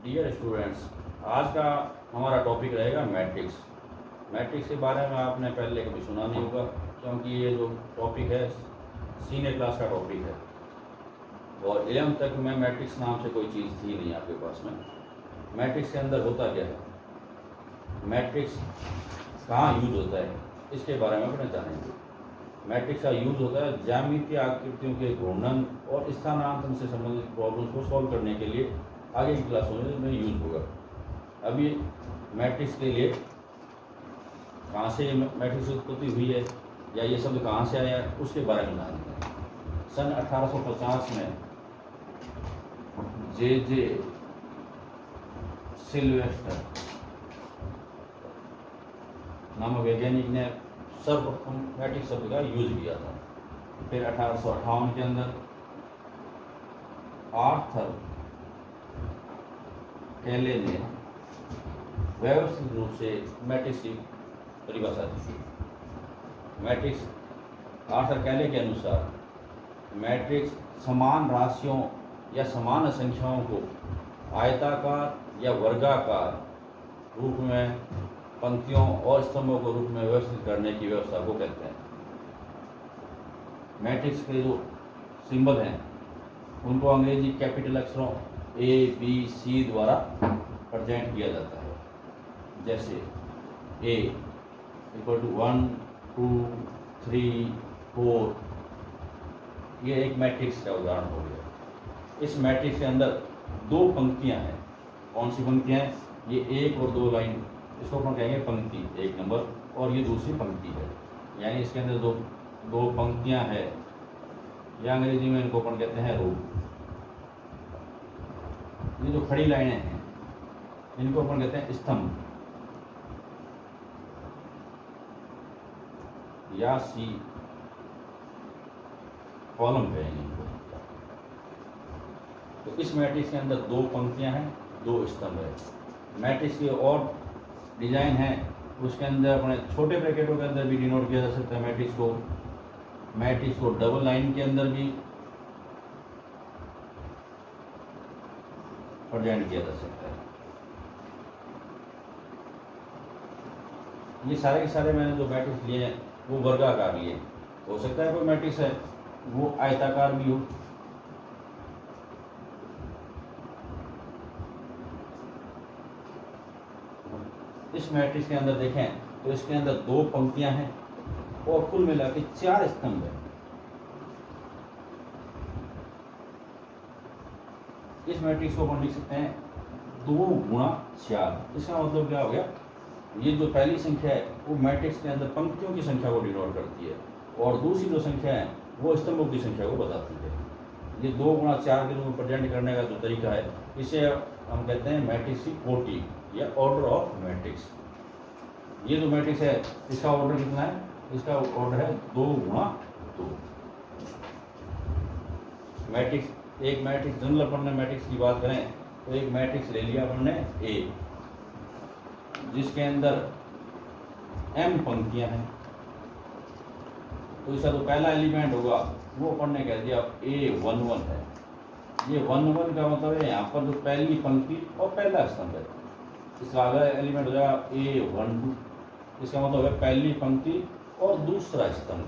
Dear students, आज का हमारा टॉपिक रहेगा मैट्रिक्स। मैट्रिक्स के बारे में आपने पहले कभी सुना नहीं होगा, क्योंकि ये जो टॉपिक है सीनियर क्लास का टॉपिक है और 11th तक में मैट्रिक्स नाम से कोई चीज़ थी नहीं आपके पास में। मैट्रिक्स के अंदर होता क्या है, मैट्रिक्स कहाँ यूज होता है, इसके बारे में अपने जानेंगे। मैट्रिक्स का यूज होता है ज्यामितीय आकृतियों के घूर्णन और स्थानांतरण से संबंधित प्रॉब्लम्स को सॉल्व करने के लिए आगे की क्लासों में यूज होगा। अभी मैट्रिक्स के लिए कहाँ से मैट्रिक्स उत्पत्ति हुई है या ये शब्द कहाँ से आया है उसके बारे में जानेंगे। सन 1850 में जे सिल्वेस्टर नामक वैज्ञानिक ने सर्वप्रथम मैट्रिक्स शब्द का यूज किया था। फिर 1858 के अंदर आर्थर कैले ने व्यवस्थित रूप से मैट्रिक्स की परिभाषा दी। मैट्रिक्स आर्थर कैले के अनुसार मैट्रिक्स समान राशियों या समान संख्याओं को आयताकार या वर्गाकार रूप में पंक्तियों और स्तंभों को रूप में व्यवस्थित करने की व्यवस्था को कहते हैं। मैट्रिक्स के जो सिंबल हैं उनको अंग्रेजी कैपिटल अक्षरों ABC द्वारा प्रेजेंट किया जाता है। जैसे A = 1 2 3 4, ये एक मैट्रिक्स का उदाहरण हो गया। इस मैट्रिक्स के अंदर दो पंक्तियां हैं। कौन सी पंक्तियां हैं? ये 1 और 2 लाइन, इसको अपन कहेंगे पंक्ति 1 नंबर, और ये दूसरी पंक्ति है। यानी इसके अंदर दो पंक्तियां हैं, या अंग्रेजी में इनको अपन कहते हैं रो। ये जो खड़ी लाइनें हैं इनको अपन कहते हैं स्तंभ या सी कॉलम कहेंगे इनको। तो इस मैट्रिक्स के अंदर दो पंक्तियां हैं, दो स्तंभ है। मैट्रिक्स की और डिजाइन है, उसके अंदर अपने छोटे ब्रैकेटों के अंदर भी डिनोट किया जा सकता है मैट्रिक्स को डबल लाइन के अंदर भी प्रेजेंट किया जा सकता है। ये सारे के सारे मैंने जो मैट्रिक्स लिए हैं वो वर्गाकार लिए। हो सकता है कोई मैट्रिक्स है वो आयताकार भी हो। इस मैट्रिक्स के अंदर देखें तो इसके अंदर दो पंक्तियां हैं और कुल मिला के 4 स्तंभ हैं। इस मैट्रिक्स को अपन लिख सकते हैं 2 × 4। इसका मतलब क्या हो गया, ये जो पहली संख्या है वो मैट्रिक्स के अंदर पंक्तियों की संख्या को डिनोट करती है और दूसरी जो संख्या है वो स्तंभों की संख्या को बताती है। ये 2 × 4 के रूप में प्रेजेंट करने का जो तरीका है इसे हम कहते हैं मैट्रिक्स की कोटि या ऑर्डर ऑफ मैट्रिक्स। ये जो मैट्रिक्स है इसका ऑर्डर कितना है? इसका ऑर्डर है 2 × 2। मैट्रिक्स, एक मैट्रिक्स जनरल अपन ने मैट्रिक्स की बात करें तो एक मैट्रिक्स ले लिया अपन ने A, जिसके अंदर M पंक्तियां हैं। तो इसका जो पहला एलिमेंट होगा वो अपन ने कह दिया A11 है। ये 11 का मतलब है यहाँ पर जो पहली पंक्ति और पहला स्तंभ है। इसका अगला एलिमेंट हो जाएगा A12, इसका मतलब है पहली पंक्ति और दूसरा स्तंभ।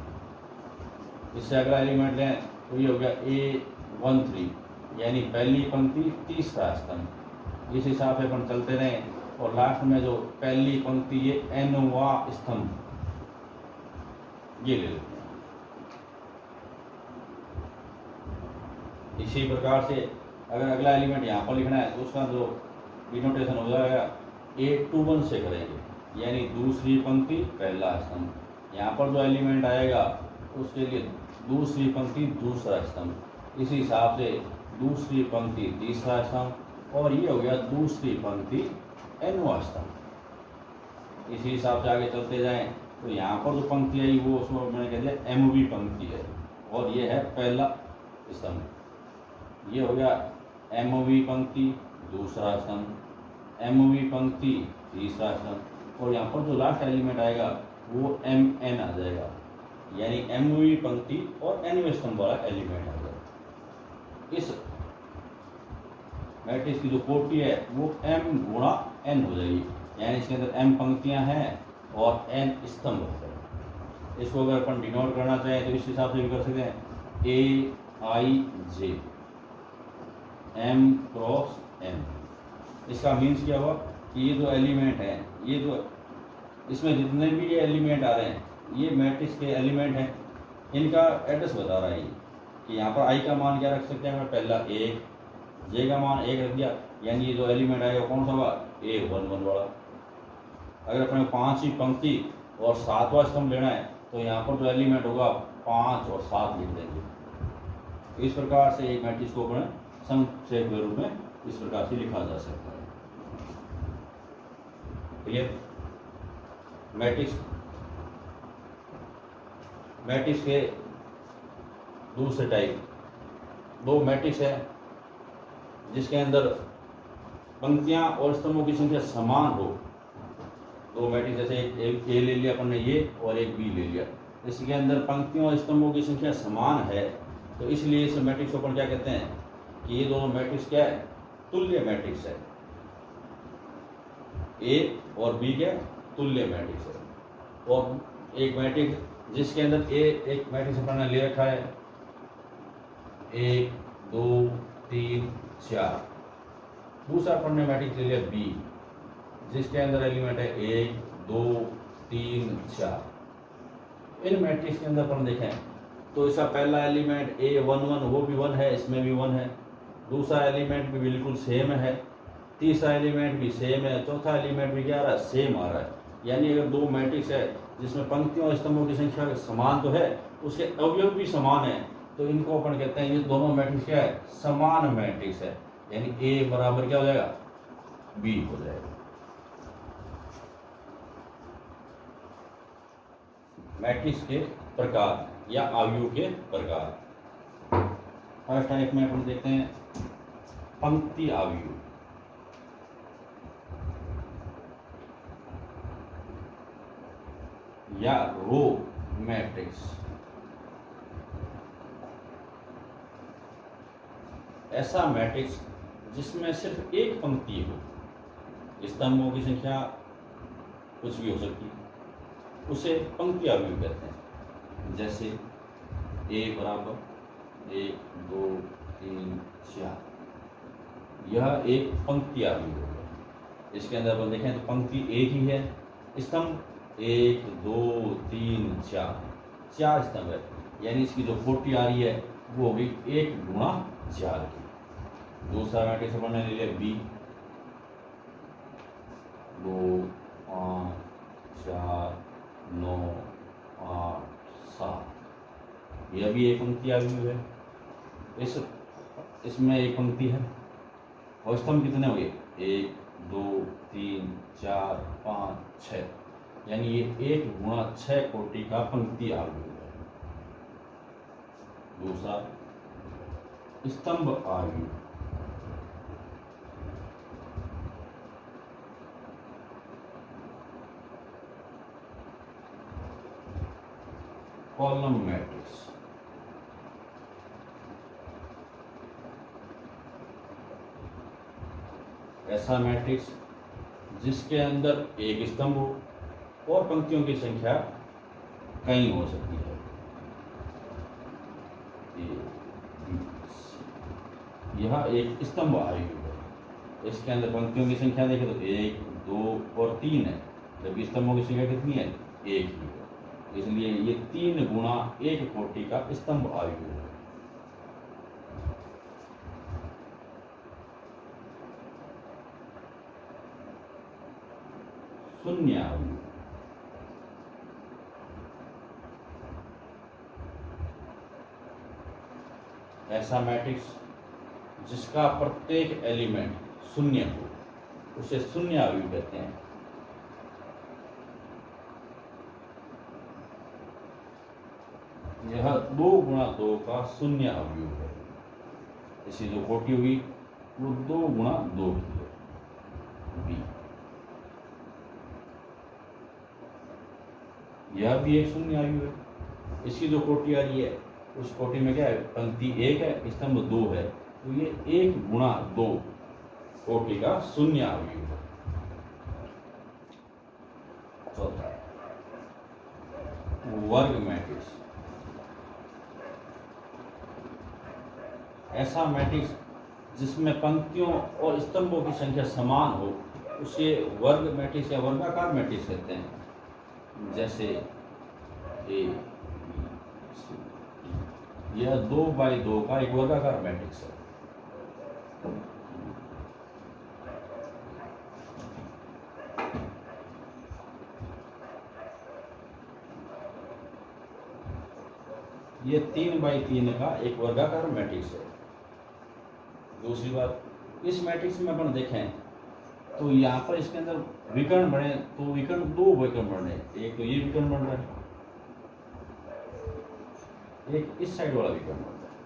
इससे अगला एलिमेंट लें तो ये हो गया A13, यानी पहली पंक्ति तीसरा स्तंभ। इस हिसाब से अपन चलते रहें और लास्ट में जो पहली पंक्ति ये Nवां स्तंभ ये ले लेते हैं। इसी प्रकार से अगर अगला एलिमेंट यहाँ पर लिखना है तो उसका जो डिनोटेशन हो जाएगा A21 से करेंगे, यानी दूसरी पंक्ति पहला स्तंभ। यहाँ पर जो एलिमेंट आएगा उसके लिए दूसरी पंक्ति दूसरा स्तंभ। इसी हिसाब से दूसरी पंक्ति तीसरा स्तंभ और ये हो गया दूसरी पंक्ति Nवां स्तंभ। इसी हिसाब से आगे चलते जाएं तो यहाँ पर जो पंक्ति आई वो उसमें मैंने कह दिया MV पंक्ति है और ये है पहला स्तंभ। ये हो गया MV पंक्ति दूसरा स्तंभ, MV पंक्ति तीसरा स्तंभ और यहाँ पर जो लास्ट एलिमेंट आएगा वो MN आ जाएगा, यानी MV पंक्ति और Nवें स्तंभ वाला एलिमेंट आ जाएगा। इस मैट्रिक्स की जो कोटि है वो m गुणा n हो जाएगी, यानी इसके अंदर m पंक्तियां हैं और n स्तंभ होते हैं। इसको अगर अपन डिनोट करना चाहें तो इस हिसाब से भी कर सकते हैं, Aij m क्रॉस n। इसका मीन्स क्या हुआ कि ये जो एलिमेंट है, ये जो इसमें जितने भी ये एलिमेंट आ रहे हैं ये मैट्रिक्स के एलिमेंट हैं, इनका एड्रेस बता रहा है ये कि यहाँ पर i का मान क्या रख सकते हैं, मैं पहला 1, j का मान 1 रख दिया, यानी ये जो एलिमेंट आएगा कौन सा होगा, A11 वाला। अगर अपने 5 ही पंक्ति और 7वां स्तंभ लेना है तो यहाँ पर जो एलिमेंट होगा 5 और 7 लिख देंगे। इस प्रकार से एक मैट्रिक्स को अपने संक्षेप के रूप में इस प्रकार से लिखा जा सकता है। क्लियर? मैट्रिक्स के दूसरे टाइप, दो मैट्रिक्स है जिसके अंदर पंक्तियां और स्तंभों की संख्या समान हो। दो मैट्रिक्स, जैसे एक ए ले लिया अपन ने ये और एक बी ले लिया, इसके अंदर पंक्तियों और स्तंभों की संख्या समान है, तो इसलिए इस मैट्रिक्स को अपन क्या कहते हैं कि ये दोनों मैट्रिक्स क्या है, तुल्य मैट्रिक्स है। ए और बी के तुल्य मैट्रिक्स है। और एक मैट्रिक्स जिसके अंदर एक मैट्रिक्स अपन ने ले रखा है 1 2 3 4, दूसरा अपन ने मैट्रिक्स ले लिया बी जिसके अंदर एलिमेंट है 1 2 3 4। इन मैट्रिक्स के अंदर अपन देखें तो इसका पहला एलिमेंट A11 वो भी 1 है, इसमें भी 1 है, दूसरा एलिमेंट भी बिल्कुल सेम है, तीसरा एलिमेंट भी सेम है, चौथा एलिमेंट भी क्या आ रहा है, सेम आ रहा है। यानी अगर दो मैट्रिक्स है जिसमें पंक्तियों और स्तंभों की संख्या समान तो है, उसके अवयव भी समान है, तो इनको अपन कहते हैं ये दोनों मैट्रिक्स क्या है, समान मैट्रिक्स है। यानी A बराबर क्या हो जाएगा, B हो जाएगा। मैट्रिक्स के प्रकार या अवयव के प्रकार। फर्स्ट टाइप में अपन देखते हैं पंक्ति अवयव। या रो मैट्रिक्स। ऐसा मैट्रिक्स जिसमें सिर्फ एक पंक्ति हो, स्तंभों की संख्या कुछ भी हो सकती है, उसे पंक्ति अवयव कहते हैं। जैसे A बराबर 1 2 3 4, यह एक पंक्ति अवयव है। इसके अंदर अपन देखें तो पंक्ति एक ही है, स्तंभ 1 2 3 4, 4 स्तंभ है, यानी इसकी जो कोटि आ रही है वो होगी 1 गुणा 4 की। दूसरा मैट्रिक्स अपन ने ले लिया B 2 5 4 9 8 7, यह भी एक पंक्ति अवयव है। इसमें एक पंक्ति है और स्तंभ कितने हो गए, 1 2 3 4 5 6, यानी ये 1 गुणा 6 कोटि का पंक्ति अवयव है। दूसरा स्तंभ अवयव। Column matrix. ऐसा मैट्रिक्स जिसके अंदर एक स्तंभ हो और पंक्तियों की संख्या कई हो सकती है। यह एक स्तंभ अवयव है। इसके अंदर पंक्तियों की संख्या देखें तो 1 2 और 3 है, जबकि स्तंभों की संख्या कितनी है, 1 ही है। इसलिए ये 3 गुणा 1 कोटि का स्तंभ अवयव है। शून्य अवयव। ऐसा मैट्रिक्स जिसका प्रत्येक एलिमेंट शून्य हो, उसे शून्य अवयव कहते हैं। यह 2 गुणा 2 का शून्य अवयव है। इसकी जो कोटि होगी वो 2 गुणा 2 की है, B। यह भी एक शून्य अवयव है। इसकी जो कोटि आ रही है उस कोटि में क्या है, पंक्ति 1 है, स्तंभ 2 है, तो ये 1 गुणा 2 कोटि का शून्य अवयवी हो। चौथा, वर्ग मैट्रिक्स। ऐसा मैट्रिक्स जिसमें पंक्तियों और स्तंभों की संख्या समान हो उसे वर्ग मैट्रिक्स या वर्गाकार मैट्रिक्स कहते हैं। जैसे यह 2x2 का एक वर्गाकार मैट्रिक्स है। यह 3x3 का एक वर्गाकार मैट्रिक्स है। दूसरी बात, इस मैट्रिक्स में अपन देखें तो यहाँ पर इसके अंदर विकर्ण बने तो विकर्ण, दो विकर्ण बने, एक तो ये विकर्ण बन रहा है, एक इस साइड वाला विकर्ण बन रहा है।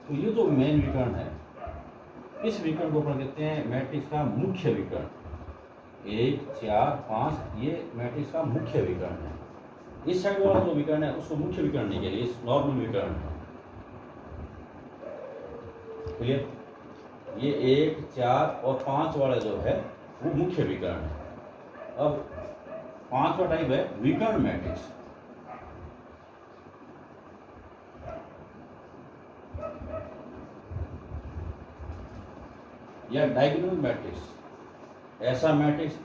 तो ये जो मेन विकर्ण है, इस विकर्ण को अपन कहते हैं मैट्रिक्स का मुख्य विकर्ण। 1, 4, 5 ये मैट्रिक्स का मुख्य विकर्ण है। इस साइड वाला जो विकर्ण है उसको मुख्य विकर्ण नहीं कह रही, इस नॉर्मल विकर्ण है। क्लियर? ये 1, 4 और 5 वाला जो है वो मुख्य विकर्ण है। अब 5वां टाइप है विकर्ण मैट्रिक्स। या डायगोनल मैट्रिक्स। ऐसा मैट्रिक्स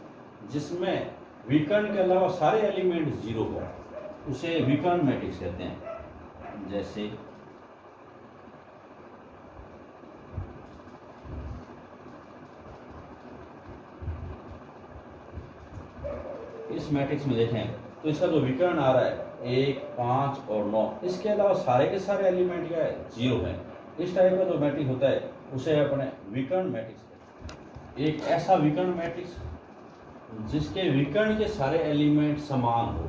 जिसमें विकर्ण के अलावा सारे एलिमेंट जीरो हो उसे विकर्ण मैट्रिक्स कहते हैं। जैसे इस मैट्रिक्स में देखें तो इसका जो विकर्ण आ रहा है 1, 5 और 9, इसके अलावा सारे के सारे एलिमेंट क्या है, जीरो है। इस टाइप का जो मैट्रिक्स होता है उसे अपने विकर्ण मैट्रिक्स कहते हैं। एक ऐसा विकर्ण मैट्रिक्स जिसके विकर्ण के सारे एलिमेंट समान हो,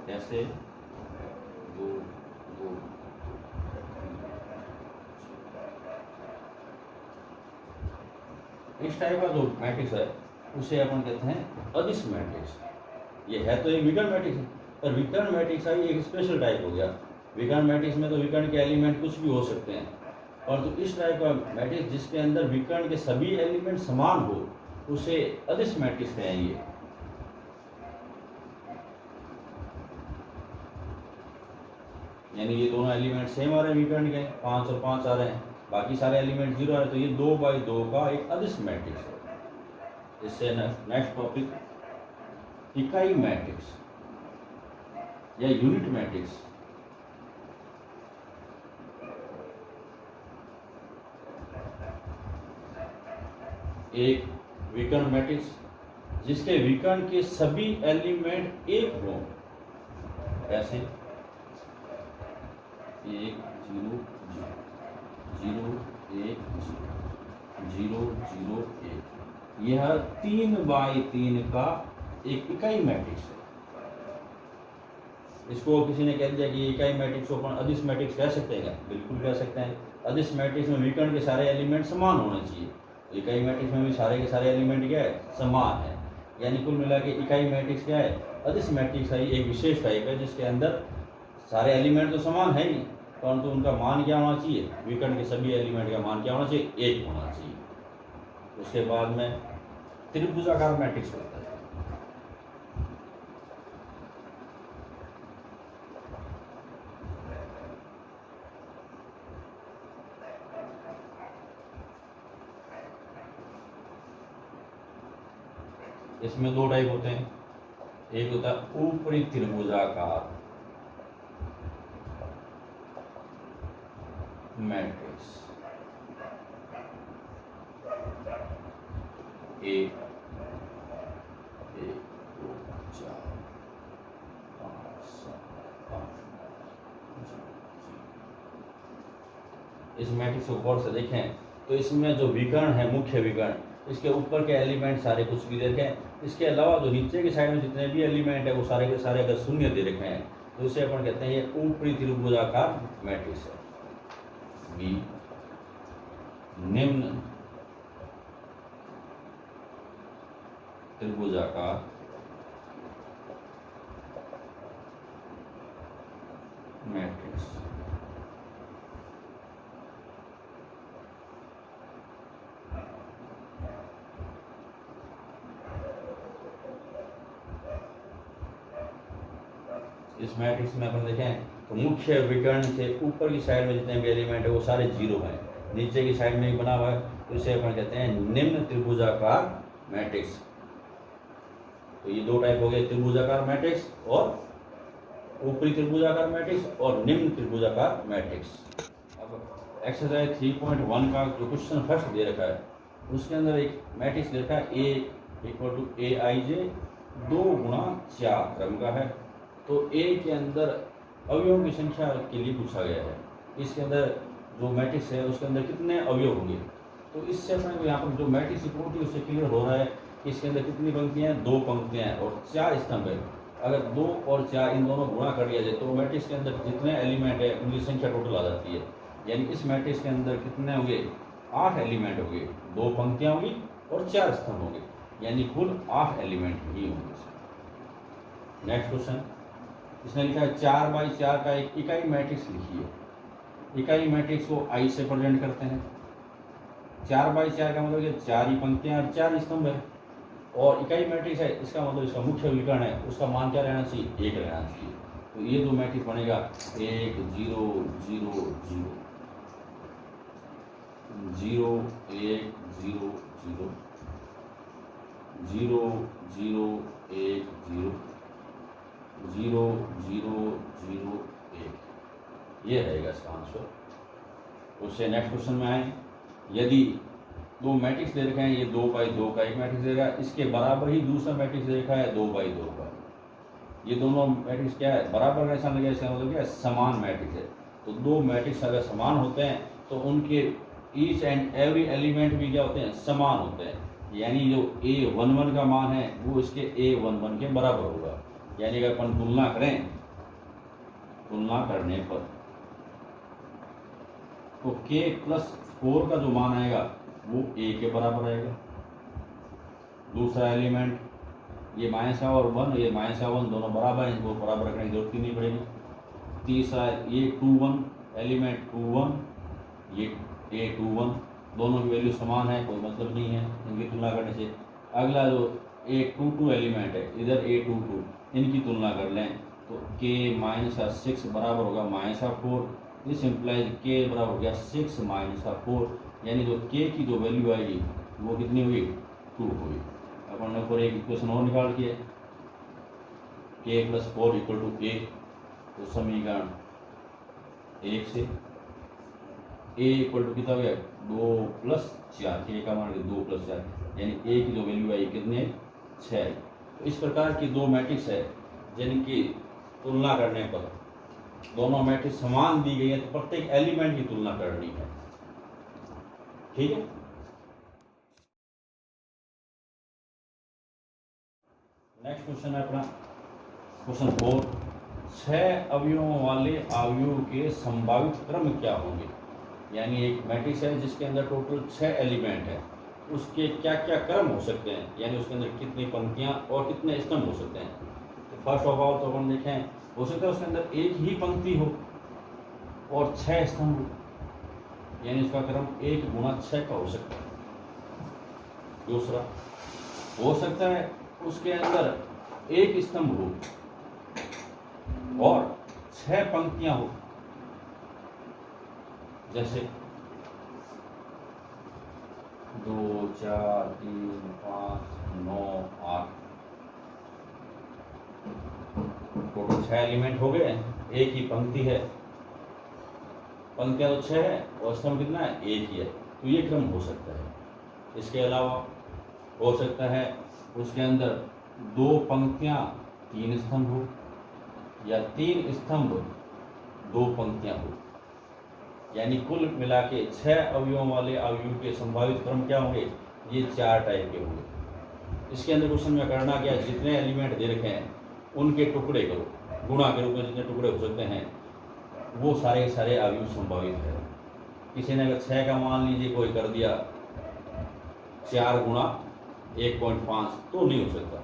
जैसे 2, 2, इस टाइप का जो मैट्रिक्स है उसे अपन कहते हैं अदिश मैट्रिक्स। ये है तो एक विकर्ण मैट्रिक्स है, पर विकर्ण मैट्रिक्स का एक स्पेशल टाइप हो गया। विकर्ण मैट्रिक्स में तो विकर्ण के एलिमेंट कुछ भी हो सकते हैं, और तो इस टाइप का मैट्रिक्स जिसके अंदर विकर्ण के सभी एलिमेंट समान हो उसे अदिश मैट्रिक्स कहेंगे। यानी ये दोनों एलिमेंट सेम आ रहे हैं विकर्ण के, 5 और 5 आ रहे हैं, बाकी सारे एलिमेंट जीरो आ रहे हैं, तो ये 2x2 का एक अदिश मैट्रिक्स है। इससे नेक्स्ट टॉपिक इकाई मैट्रिक्स या यूनिट मैट्रिक्स। एक विकर्ण मैट्रिक्स जिसके विकर्ण के सभी एलिमेंट एक हों, ऐसे 1, 0, 0, 1, 0, 0, 1। यह 3x3 का एक इकाई मैट्रिक्स है। इसको किसी ने कह दिया कि इकाई मैट्रिक्स को अपन अदिश मैट्रिक्स कह सकते हैं क्या? बिल्कुल कह सकते हैं। अदिश मैट्रिक्स में विकर्ण के सारे एलिमेंट समान होने चाहिए। इकाई मैट्रिक्स में भी सारे के सारे एलिमेंट क्या है, समान है। यानी कुल मिला के इकाई मैट्रिक्स क्या है, अदिश मैट्रिक्स है। एक विशेष टाइप है जिसके अंदर सारे एलिमेंट तो समान है ही, परंतु उनका मान क्या होना चाहिए, विकर्ण के सभी एलिमेंट का मान क्या होना चाहिए, एक होना चाहिए। उसके बाद में त्रिभुजाकार मैट्रिक्स होता है। इसमें दो टाइप होते हैं। एक होता है ऊपरी त्रिभुजाकार मैट्रिक्स, एक 1, 2, 4, 5, 7, 8। इस मैट्रिक्स को गौर से देखें तो इसमें जो विकर्ण है, मुख्य विकर्ण, इसके ऊपर के एलिमेंट सारे कुछ भी देखें, इसके अलावा जो नीचे की साइड में जितने भी एलिमेंट है वो सारे के सारे अगर शून्य दे रखे हैं तो इसे अपन कहते हैं ये ऊपरी त्रिभुजाकार मैट्रिक्स है। बी निम्न त्रिभुजाकार मैट्रिक्स। इस मैट्रिक्स में अपन देखें तो मुख्य विकर्ण से ऊपर की साइड में जितने भी एलिमेंट है वो सारे जीरो हैं, नीचे की साइड में ही बना हुआ है, तो इसे अपन कहते हैं निम्न त्रिभुजाकार मैट्रिक्स। तो ये दो टाइप हो गए, त्रिभुजाकार मैट्रिक्स और ऊपरी त्रिभुजाकार मैट्रिक्स और निम्न त्रिभुजाकार मैट्रिक्स। अब एक्सरसाइज 3.1 का जो क्वेश्चन फर्स्ट दे रखा है उसके अंदर एक मैट्रिक्स दे रखा है A इक्वल टू AIJ 2 गुणा 4 क्रम का है। तो A के अंदर अवयवों की संख्या के लिए पूछा गया है, इसके अंदर जो मैट्रिक्स है उसके अंदर कितने अवयव होंगे। तो इससे अपने यहाँ पर जो मैट्रिक्स की प्रॉपर्टी उससे क्लियर हो रहा है कि इसके अंदर कितनी पंक्तियाँ हैं, 2 पंक्तियाँ हैं और 4 स्तंभ है। अगर 2 और 4 इन दोनों गुणा कर दिया जाए तो मैट्रिक्स के अंदर जितने एलिमेंट है उनकी संख्या टोटल आ जाती है। यानी इस मैट्रिक्स के अंदर कितने होंगे, 8 एलिमेंट होंगे, 2 पंक्तियाँ होंगी और 4 स्तंभ होंगे, यानी कुल 8 एलिमेंट ही होंगे। नेक्स्ट क्वेश्चन, इसने लिखा है 4 बाई 4 का एक इकाई मैट्रिक्स लिखिए। इकाई मैट्रिक्स को I से प्रेजेंट करते हैं। 4 बाई 4 का मतलब ये 4 ही पंक्तियाँ और 4 स्तंभ है, और इकाई मैट्रिक्स है इसका मतलब इसका मुख्य विकर्ण है उसका मान क्या रहना चाहिए, 1 रहना चाहिए। तो ये जो मैट्रिक्स बनेगा 1 0 0 0 0 1 0 0 0 0 1 0 0 0 0 1, ये रहेगा इसका आंसर। उससे नेक्स्ट क्वेश्चन में आए, यदि दो मैट्रिक्स दे रखे हैं, ये 2 बाई 2 का एक मैट्रिक्स देगा, इसके बराबर ही दूसरा मैट्रिक्स दे रखा है 2 बाई 2 का। ये दोनों मैट्रिक्स क्या है, बराबर का ऐसा लगेगा, इसका मतलब क्या है, समान मैट्रिक्स है। तो 2 मैट्रिक्स अगर समान होते हैं तो उनके ईच एंड एवरी एलिमेंट भी क्या होते हैं, समान होते हैं। यानी जो A11 का मान है वो इसके A11 के बराबर होगा। यानी अगर अपन तुलना करें, तुलना करने पर तो K+4 का जो मान आएगा वो A के बराबर आएगा। दूसरा एलिमेंट ये -1 ये -1 दोनों बराबर हैं, इनको बराबर रखने की जरूरत ही नहीं पड़ेगी। तीसरा ये 21 एलिमेंट 21, ये A21, दोनों की वैल्यू समान है, कोई मतलब नहीं है इनकी तुलना करने से। अगला जो A22 एलिमेंट है, इधर A22, इनकी तुलना कर लें तो K-6 बराबर होगा -4, दिस इम्प्लाइज K बराबर हो गया 6 - 4, यानी जो K की जो वैल्यू आएगी वो कितनी हुई, 2 हुई। अपन ने ऊपर एक इक्वेशन और निकाल के K+4 = A, तो समीकरण 1 से A = कितना हो गया, 2 + 4, K का मान 2 + 4, यानी A की जो वैल्यू आई कितने, 6। तो इस प्रकार की 2 मैट्रिक्स है जिनकी तुलना करने पर दोनों मैट्रिक्स समान दी गई है, तो प्रत्येक एलिमेंट की तुलना करनी है। ठीक है। नेक्स्ट क्वेश्चन है अपना क्वेश्चन 4, 6 अवयवों वाले अवयव के संभावित क्रम क्या होंगे। यानी एक मैट्रिक्स है जिसके अंदर टोटल 6 एलिमेंट है, उसके क्या क्या क्रम हो सकते हैं, यानी उसके अंदर कितनी पंक्तियां और कितने स्तंभ हो सकते हैं। तो फर्स्ट ऑफ ऑल तो अपन देखें, हो सकता है उसके अंदर एक ही पंक्ति हो और 6 स्तंभ हो, यानी उसका क्रम 1 × 6 का हो सकता है। दूसरा हो सकता है उसके अंदर एक स्तंभ हो और 6 पंक्तियां हो, जैसे 2 4 3 5 9 8, टोटल 6 एलिमेंट हो गए, एक ही पंक्ति है, पंक्तियां तो 6 है और स्तंभ कितना है, एक ही है, तो ये क्रम हो सकता है। इसके अलावा हो सकता है उसके अंदर 2 पंक्तियां 3 स्तंभ हो, या 3 स्तंभ 2 पंक्तियां हो, यानी कुल मिला के 6 अवयवों वाले अवयव के संभावित क्रम क्या होंगे, ये 4 टाइप के होंगे। इसके अंदर क्वेश्चन में करना क्या है, जितने एलिमेंट दे रखे हैं उनके टुकड़े करो, गुणा के रूप में जितने टुकड़े हो सकते हैं वो सारे सारे अवयव संभावित है। किसी ने अगर 6 का मान लीजिए कोई कर दिया 4 × 1.5 तो नहीं हो सकता।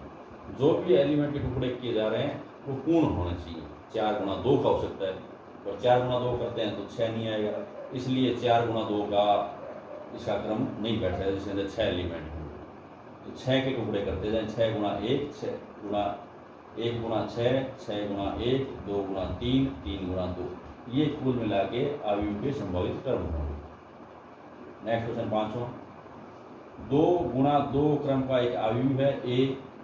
जो भी एलिमेंट के टुकड़े किए जा रहे हैं वो पूर्ण होने चाहिए। 4 × 2 का हो सकता है, और 4 × 2 करते हैं तो 6 नहीं आएगा, इसलिए 4 × 2 का इसका क्रम नहीं बैठ सकता जिसके अंदर 6 एलिमेंट हों। तो 6 के टुकड़े करते जाएं, 6 × 1 6 × 1 गुणा 6, 6 गुणा 1, 2 गुणा 3, 3 गुणा 2, ये कुल मिला के अवयव के संभावित क्रम होंगे। नेक्स्ट क्वेश्चन 5वां, 2 गुणा 2 क्रम का एक अवयव है a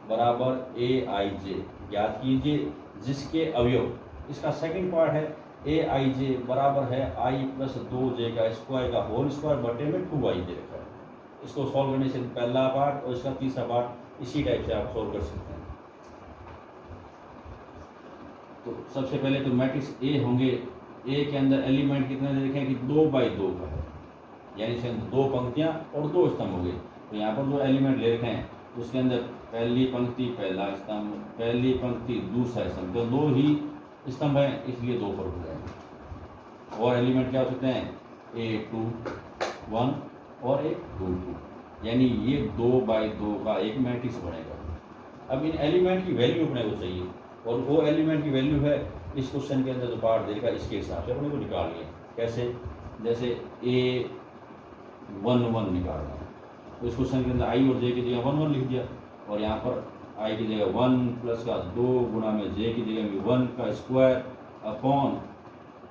बराबर aij, ज्ञात कीजिए जिसके अवयव, इसका सेकंड पार्ट है aij बराबर है i प्लस 2j का स्क्वायर का होल स्क्वायर बटे में 2ij रखा है। इसको सॉल्व करने से पहला पार्ट और इसका तीसरा पार्ट इसी टाइप से आप सॉल्व कर सकते हैं। तो सबसे पहले तो मैट्रिक्स ए होंगे, ए के अंदर एलिमेंट कितने देखें कि 2/2 का है, यानी इसके अंदर 2 पंक्तियां और 2 स्तंभ हो गए। तो यहाँ पर जो एलिमेंट ले रखे हैं उसके अंदर पहली पंक्ति पहला स्तंभ, पहली पंक्ति दूसरा स्तंभ, तो 2 ही स्तंभ हैं इसलिए 2 पर हो जाएंगे। और एलिमेंट क्या हो सकते हैं, A2 1 और एक 2 2, यानी ये 2/2 का एक मैट्रिक्स बनेगा। अब इन एलिमेंट की वैल्यू अपने को चाहिए, और वो एलिमेंट की वैल्यू है इस क्वेश्चन के अंदर जो पार्ट देगा इसके हिसाब से अपने को निकालनी है। कैसे, जैसे A11 निकालना है तो इस क्वेश्चन के अंदर आई और जे की जगह 1 1 लिख दिया, और यहाँ पर आई की जगह 1 प्लस का 2 गुणा में जे की जगह में 1 का स्क्वायर अपॉन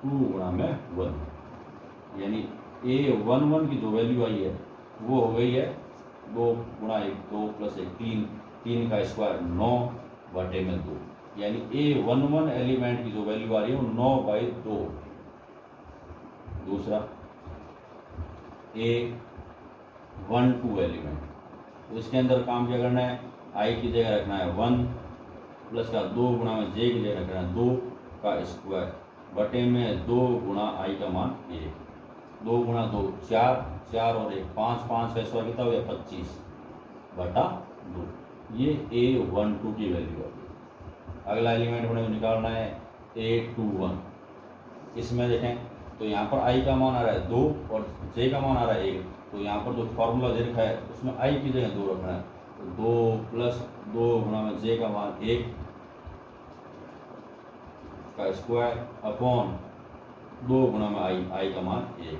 2 गुणा में 1, यानी A11 की जो वैल्यू आई है वो हो गई है 2 गुणा 1 2 प्लस 1 3, 3 का स्क्वायर 9 बटे में 2, यानी A11 एलिमेंट की जो वैल्यू आ रही है वो 9/2। दूसरा A12 एलिमेंट, तो इसके अंदर काम क्या करना है, आई की जगह रखना है 1 प्लस का 2 गुणा में जे की जगह रखना है 2 का स्क्वायर बटे में 2 गुणा आई का मान 1, 2 गुणा 2 4, 4 और 1 5, 5 का स्क्वायर कितना हो गया 25 बटा 2, ये A12 की वैल्यू है। अगला एलिमेंट अपने को निकालना है A21, इसमें देखें तो यहाँ पर i का मान आ रहा है 2 और j का मान आ रहा है 1, तो यहाँ पर जो फॉर्मूला दे रखा है उसमें i की जगह 2 रखना है, तो 2 प्लस 2 गुणा में j का मान 1 का स्क्वायर अपॉन 2 गुणा में i का मान 1,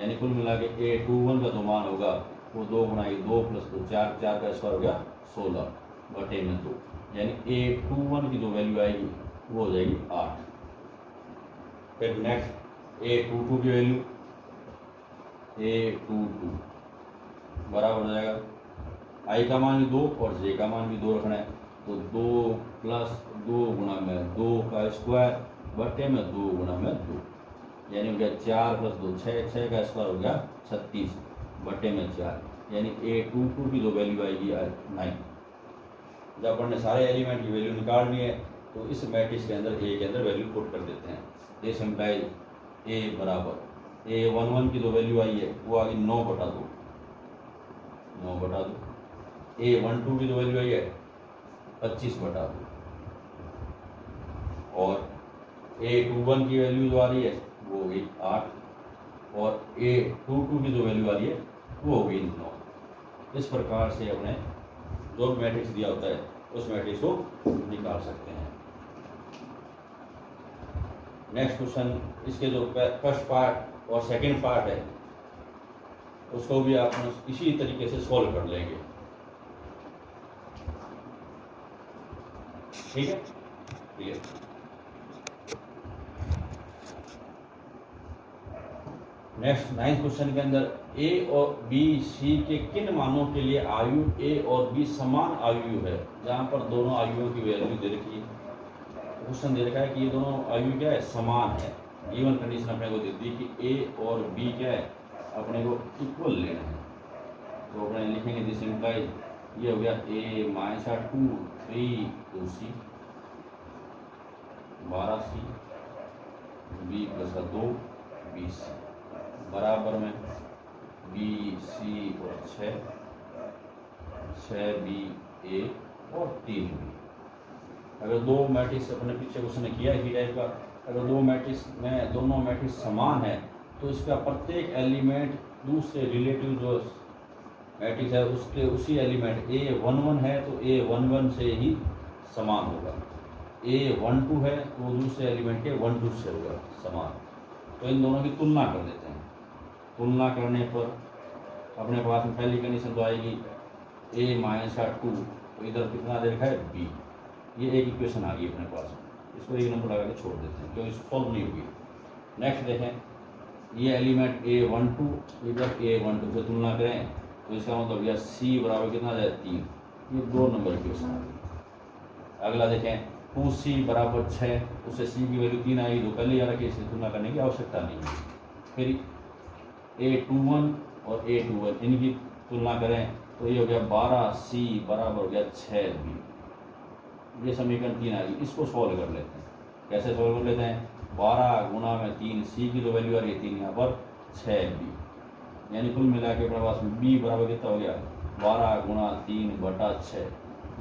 यानी कुल मिला के A21 का जो मान होगा वो 2 गुणा 2 प्लस 2 4, 4 का स्क्वायर हो गया 16 बटे में 2, यानी A21 की जो वैल्यू आएगी वो हो जाएगी 8। फिर नेक्स्ट A22 की वैल्यू, A22 बराबर हो जाएगा i का मान भी 2 और j का मान भी 2 रखना है, तो 2 प्लस 2 गुणा में 2 का स्क्वायर बटे में 2 गुणा में 2, यानी हो गया 4 प्लस 2 6, 6 का स्क्वायर हो गया 36 बटे में 4, यानी A22 की जो वैल्यू आएगी 9। जब अपन ने सारे एलिमेंट की वैल्यू निकाल ली है तो इस मैट्रिक्स के अंदर ए के अंदर वैल्यू पुट कर देते हैं। दिस इम्प्लाइज ए बराबर A11 की जो वैल्यू आई है वो आ गई 9 बटा 2, 9 बटा 2, A12 की जो वैल्यू आई है 25 बटा 2, और A21 की वैल्यू जो आ रही है वो हो गई 8, और A22 की जो वैल्यू आ रही है वो हो गई 9। इस प्रकार से अपने जो मैट्रिक्स दिया होता है उस मैट्रिक्स को निकाल सकते हैं। नेक्स्ट क्वेश्चन, इसके जो फर्स्ट पार्ट और सेकंड पार्ट है उसको भी आप इसी तरीके से सॉल्व कर लेंगे, ठीक है, क्लियर। नेक्स्ट 9th क्वेश्चन के अंदर ए और बी सी के किन मानों के लिए आयु ए और बी समान आयु है, जहाँ पर दोनों आयुओं की वैल्यू दे रखी है। क्वेश्चन दे रखा है कि ये दोनों आयु क्या है, समान है। गिवन कंडीशन अपने को दे दी कि ए और बी क्या है, अपने को इक्वल लेना है, तो अपने लिखेंगे दिस इम्प्लाइज, ये हो गया ए minus 2 3 2c 12c B plus 2 20 बराबर में बी सी और 6 बी ए और 3 बी। अगर दो मैट्रिक्स अपने पीछे उसने किया इसी टाइप का, अगर दो मैट्रिक्स में दोनों मैट्रिक्स समान है तो इसका प्रत्येक एलिमेंट दूसरे रिलेटिव जो मैट्रिक्स है उसके उसी एलिमेंट A11 है तो A11 से ही समान होगा, A12 है तो दूसरे एलिमेंट के 12 से होगा समान। तो इन दोनों की तुलना कर देते हैं। तुलना करने पर अपने पास में पहली कंडीशन तो आएगी A माइनस 2, तो इधर कितना दे रखा है B, ये एक इक्वेशन आ गई अपने पास, इसको एक नंबर लगा के छोड़ देते हैं क्योंकि सॉल्व नहीं होगी। नेक्स्ट देखें, ये एलिमेंट A12 इधर A12 से तुलना करें तो इसका मतलब यह C बराबर कितना आ जाए 3, ये 2 नंबर इक्वेशन आ गई। अगला देखें 2C बराबर 6, उससे C की वैल्यू 3 आई तो पहले यार कि इससे तुलना करने की आवश्यकता नहीं है। फिर A21 और A21 इनकी तुलना करें तो ये हो गया 12C बराबर हो गया 6B, ये समीकरण 3 आ गई। इसको सॉल्व कर लेते हैं। कैसे सॉल्व कर लेते हैं, 12 गुना में 3, C की जो वैल्यू आ रही है 3, यहाँ पर 6B, यानी कुल मिला के अपने पास B बराबर कितना हो गया 12 गुना 3 बटा 6,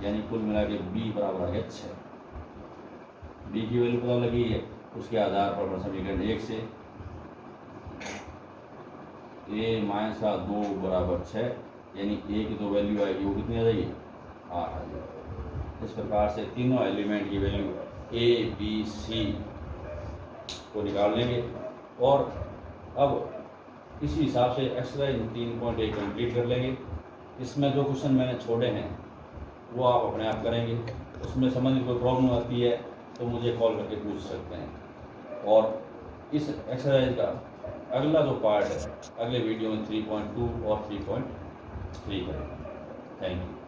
यानी कुल मिला के B बराबर आ गया 6। B की वैल्यू पता लगी है, उसके आधार पर अपना समीकरण 1 से A-2 बराबर 6, यानी A की जो वैल्यू आएगी वो कितनी आ जाएगी 8 आ जाएगी। इस प्रकार से तीनों एलिमेंट की वैल्यू A, B, C को निकाल लेंगे और अब इसी हिसाब से एक्सरसाइज 3.1 कंप्लीट कर लेंगे। इसमें जो क्वेश्चन मैंने छोड़े हैं वो आप अपने आप करेंगे, उसमें संबंधित कोई प्रॉब्लम आती है तो मुझे कॉल करके पूछ सकते हैं। और इस एक्सरसाइज का अगला जो पार्ट है अगले वीडियो में 3.2 और 3.3 करेंगे। Thank you.